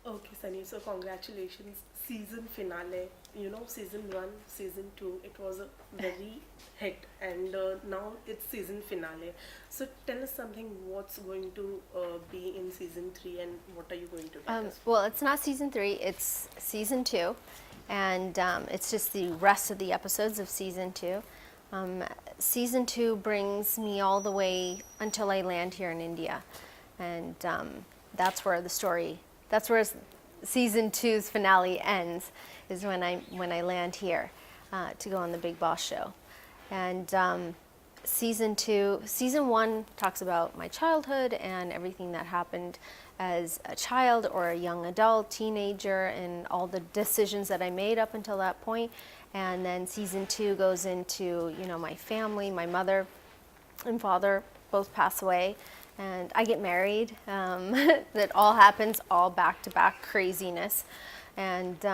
Okay, Sunny. So congratulations, season finale. You know, season one, season two. It was a very hit, and now it's season finale. So tell us something. What's going to be in season three, and what are you going to take us? Well, it's not season three, it's season two, and it's just the rest of the episodes of season two. Um, Season two brings me all the way until I land here in India, and that's where the story, that's where season two's finale ends, is when I land here to go on the Big Boss show. And season one talks about my childhood and everything that happened as a child or a young adult, teenager, and all the decisions that I made up until that point. And then season two goes into, my family, my mother and father both pass away, and I get married. That all happens all back to back craziness. And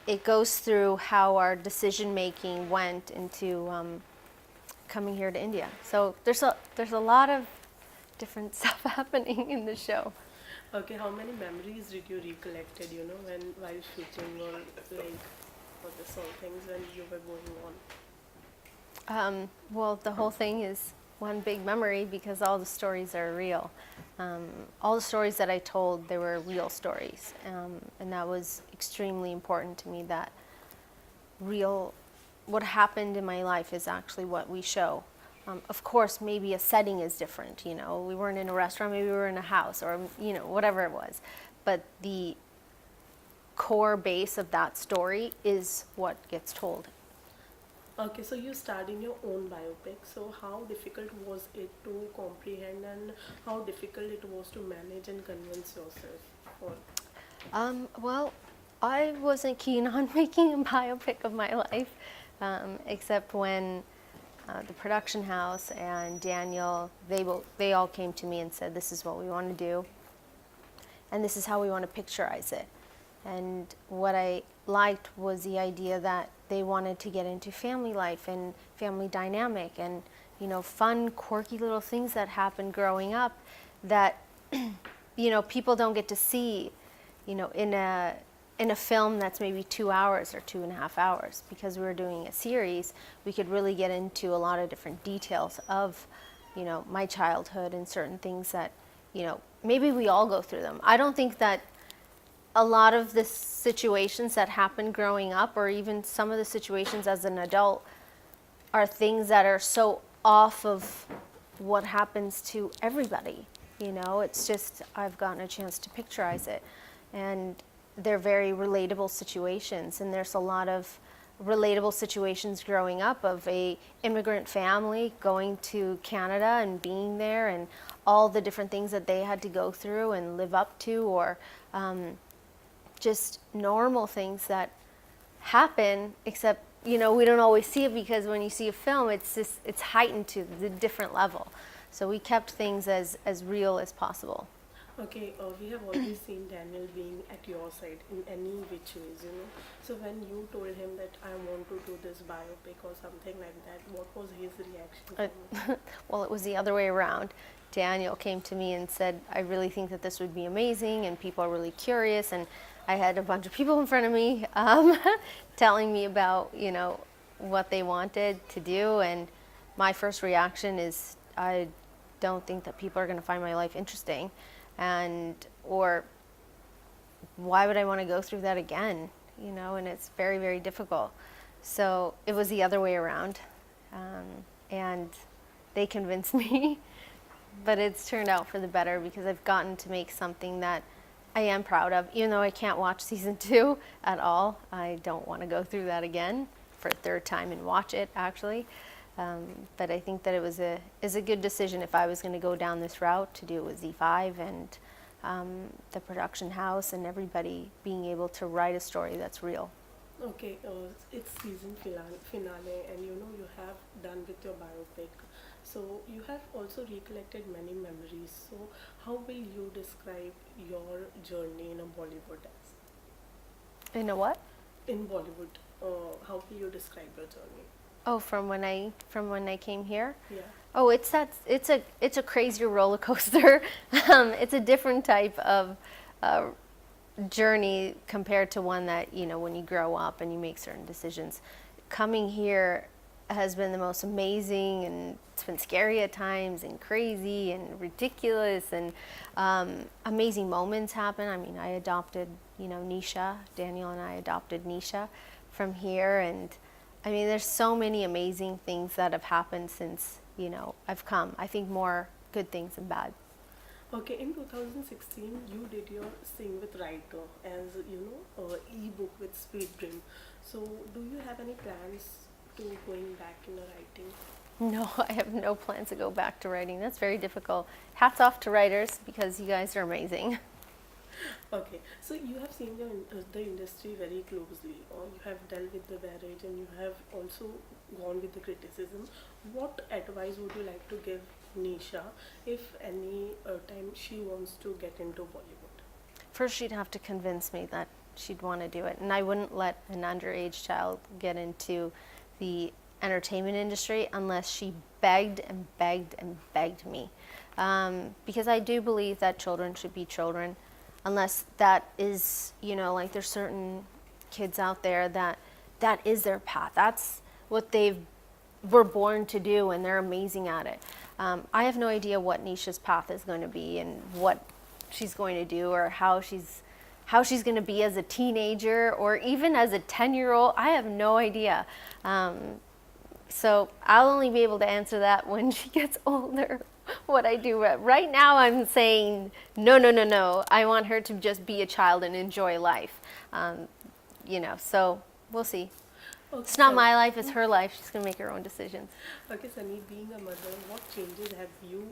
it goes through how our decision making went into coming here to India. So there's a lot of different stuff happening in the show. Okay, how many memories did you recollected? You know, when while shooting or like for the song things when you were going on. Well, the whole thing is one big memory because all the stories are real. All the stories that I told, they were real stories, and that was extremely important to me. That real, what happened in my life is actually what we show. Of course, maybe a setting is different. We weren't in a restaurant, maybe we were in a house, or whatever it was. But the core base of that story is what gets told. Okay, so you starred in your own biopic. So how difficult was it to comprehend, and how difficult it was to manage and convince yourself for? Well, I wasn't keen on making a biopic of my life, except when the production house and Daniel, they all came to me and said, "This is what we want to do, and this is how we want to picturize it." And what I liked was the idea that they wanted to get into family life and family dynamic and fun, quirky little things that happened growing up that people don't get to see in a film that's maybe 2 hours or 2.5 hours. Because we were doing a series, we could really get into a lot of different details of my childhood and certain things that maybe we all go through them. I don't think that a lot of the situations that happened growing up, or even some of the situations as an adult, are things that are so off of what happens to everybody. It's just I've gotten a chance to picturize it, and they're very relatable situations. And there's a lot of relatable situations growing up of a immigrant family going to Canada and being there, and all the different things that they had to go through and live up to, or just normal things that happen, except we don't always see it, because when you see a film, it's heightened to the different level. So we kept things as real as possible. Okay, we have always seen Daniel being at your side in any which ways. So when you told him that I want to do this biopic or something like that, what was his reaction? Well, it was the other way around. Daniel came to me and said, "I really think that this would be amazing, and people are really curious." And I had a bunch of people in front of me telling me about what they wanted to do, and my first reaction is, I don't think that people are going to find my life interesting, or why would I want to go through that again? And it's very, very difficult. So it was the other way around, and they convinced me. But it's turned out for the better, because I've gotten to make something that I am proud of. Even though I can't watch season two at all, I don't want to go through that again for a third time and watch it, actually. But I think that it was a good decision if I was going to go down this route, to do it with ZEE5 and the production house and everybody being able to write a story that's real. Okay, it's season finale, and you have done with your biopic. So you have also recollected many memories. So how will you describe your journey in a Bollywood as? You know what? In Bollywood, how will you describe your journey? Oh, from when I came here. Yeah. Oh, it's a crazier roller coaster. It's a different type of journey compared to one that, you know, when you grow up and you make certain decisions. Coming here has been the most amazing, and it's been scary at times and crazy and ridiculous, and amazing moments happen. I mean, I adopted, you know, Nisha. Daniel and I adopted Nisha from here, and I mean, there's so many amazing things that have happened since, you know, I've come. I think more good things than bad. Okay, in 2016, you did your Sing with Writer as ebook with Sweet Dream. So, do you have any plans to going back in the writing? No, I have no plans to go back to writing. That's very difficult. Hats off to writers because you guys are amazing. Okay, so you have seen the industry very closely, or you have dealt with the marriage and you have also gone with the criticism. What advice would you like to give Nisha if any time she wants to get into Bollywood? First, she'd have to convince me that she'd want to do it, and I wouldn't let an underage child get into the entertainment industry unless she begged and begged and begged me. Because I do believe that children should be children, unless that is, you know, like there's certain kids out there that is their path. That's what they were born to do, and they're amazing at it. I have no idea what Nisha's path is going to be and what she's going to do, or how she's going to be as a teenager or even as a 10-year-old. I have no idea. So I'll only be able to answer that when she gets older, what I do. Right now I'm saying, no. I want her to just be a child and enjoy life. You know, so we'll see. Okay, It's not my life, it's her life. She's going to make her own decisions. Okay, Sunny, being a mother, what changes have you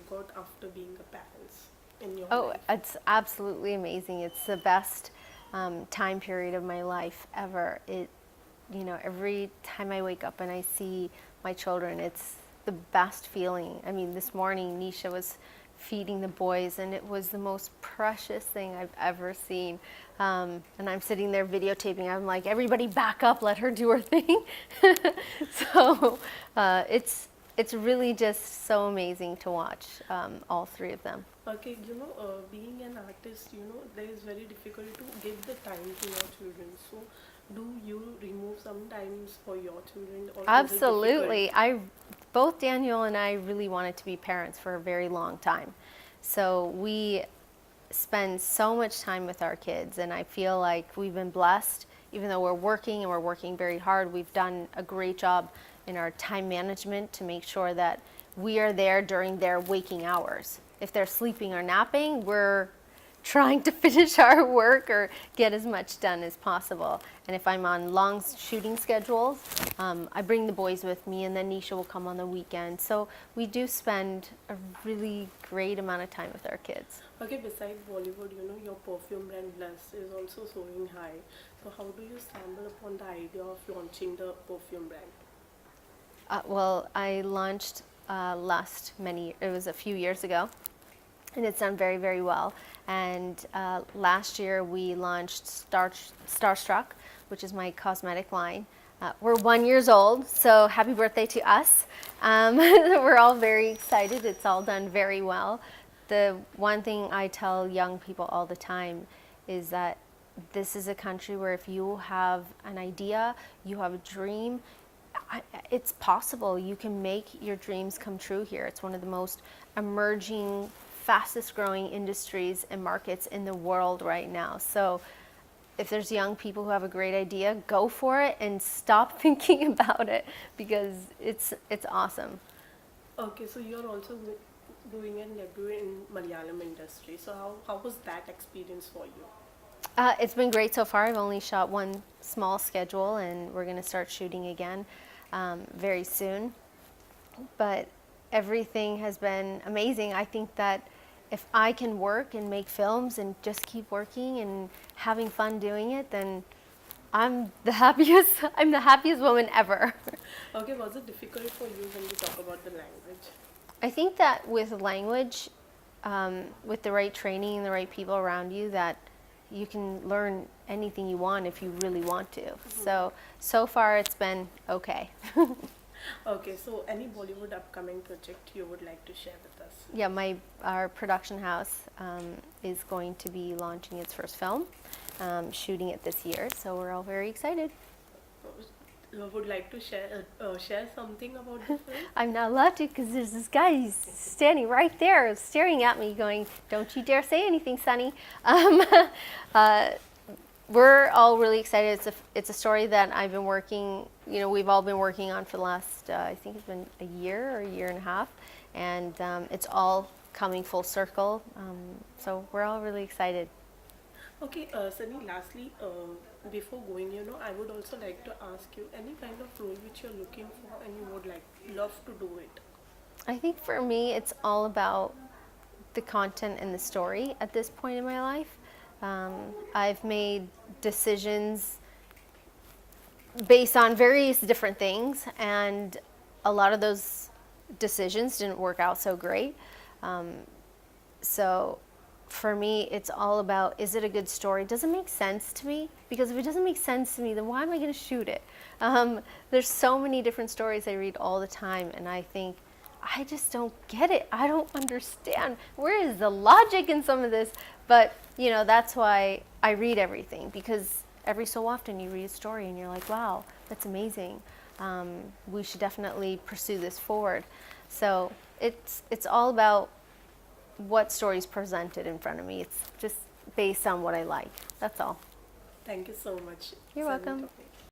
got after being a parent in your life? It's absolutely amazing. It's the best time period of my life ever. You know, every time I wake up and I see my children, it's the best feeling. I mean, this morning Nisha was feeding the boys, and it was the most precious thing I've ever seen. And I'm sitting there videotaping. I'm like, everybody back up, let her do her thing. So it's really just so amazing to watch all three of them. Okay, being an artist, there is very difficult to give the time to your children. So, do you remove some times for your children? Or Absolutely. Both Daniel and I really wanted to be parents for a very long time. So we spend so much time with our kids, and I feel like we've been blessed. Even though we're working and we're working very hard, we've done a great job in our time management to make sure that we are there during their waking hours. If they're sleeping or napping, we're trying to finish our work or get as much done as possible. And if I'm on long shooting schedules, I bring the boys with me, and then Nisha will come on the weekend. So we do spend a really great amount of time with our kids. Okay, besides Bollywood, your perfume brand Bless is also soaring high. So how do you stumble upon the idea of launching the perfume brand? Well, I launched it was a few years ago, and it's done very, very well. And last year we launched Starstruck, which is my cosmetic line. We're 1 year old, so happy birthday to us. We're all very excited. It's all done very well. The one thing I tell young people all the time is that this is a country where if you have an idea, you have a dream, it's possible. You can make your dreams come true here. It's one of the most emerging, fastest growing industries and markets in the world right now. So if there's young people who have a great idea, go for it and stop thinking about it, because it's awesome. Okay, so you're also doing a debut in Malayalam industry. So how was that experience for you? It's been great so far. I've only shot one small schedule, and we're going to start shooting again very soon. But everything has been amazing. I think that if I can work and make films and just keep working and having fun doing it, then I'm the happiest woman ever. Okay, was it difficult for you when you talk about the language? I think that with language, with the right training and the right people around you, that you can learn anything you want if you really want to. So far it's been okay. Okay, so any Bollywood upcoming project you would like to share with us? Yeah, our production house is going to be launching its first film, shooting it this year. So we're all very excited. Would like to share something about the film? I'm not allowed to because there's this guy he's standing right there staring at me going, don't you dare say anything, Sonny. Uh, we're all really excited. It's a story that I've been we've all been working on for the last, I think it's been a year or a year and a half. And it's all coming full circle. So we're all really excited. Okay, Sunny, lastly, before going, I would also like to ask you any kind of role which you're looking for and you would love to do it. I think for me, it's all about the content and the story at this point in my life. I've made decisions based on various different things, and a lot of those decisions didn't work out so great. So for me, it's all about, is it a good story? Does it make sense to me? Because if it doesn't make sense to me, then why am I going to shoot it? There's so many different stories I read all the time, and I think, I just don't get it. I don't understand. Where is the logic in some of this? But, that's why I read everything, because every so often you read a story and you're like, wow, that's amazing. We should definitely pursue this forward. So it's all about what stories presented in front of me. It's just based on what I like. That's all. Thank you so much. You're Sunny welcome. Kapoor.